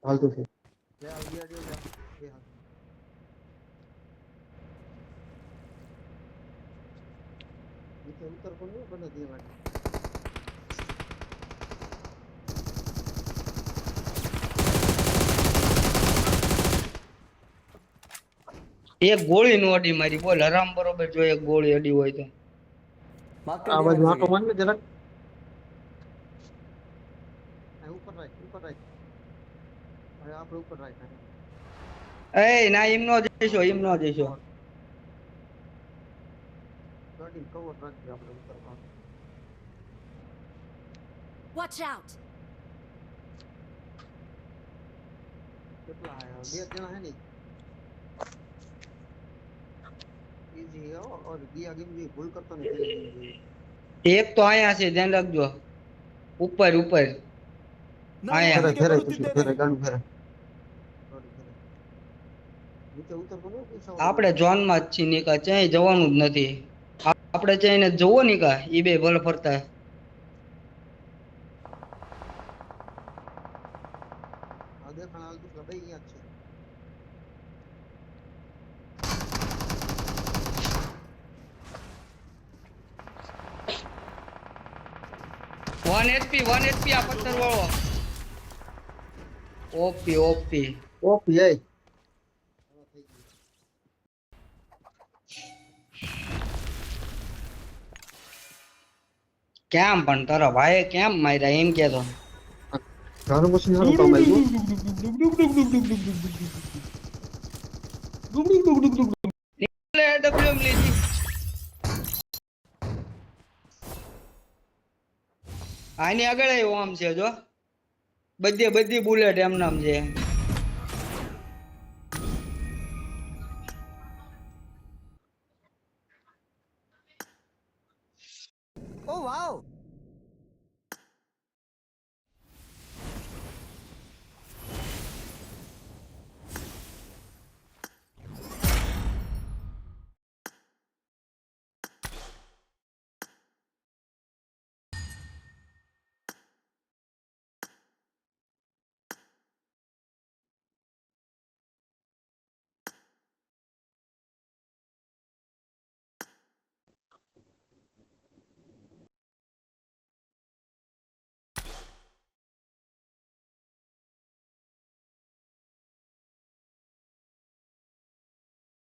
હાલતું છે નીચે ઉતર કોને બને દીવાડી એક ગોળી નો અડી મારી બોલ હરામ બરોબર જો એક ગોળી અડી હોય તો આ બાજુ આટો માર ને જરાક આ ઉપર રાખ હવે આપણે ઉપર રાખ એ ના એમ નો જઈશો ગાડી કવર રાખજે આપણે ઉતરવા Watch out! કેટલા આયા બે જણા હે ને ઈજી ઓર દિયા ગિમજી ભૂલ કરતો ને દિયા ગિમજી એક તો આયા છે ધ્યાન રાખજો ઉપર આયા ફેરે ગાડી ફેરે નીચે ઉતર કોને પૈસા આપણે ઝોન માં જ છીએ નિકા ક્યાંય જવાનું જ નથી આપણે જઈને જોવો નિકા ઈ બે ભલે ફરતા આ દેખાણ હાલ દુસરા બે અહીંયા જ છે 1 HP આ પથ્થર વાળો ઓપી ઓપી એ કેમ પણ તારા ભાઈ કેમ માર્યા એમ કેતો ઘર મશીન હારું કામ આવ્યું લે ડબલ્યુએમ લીધી આની આગળ આવ્યો આમ છે જો બધી બુલેટ એમ નામ છે Oh wow!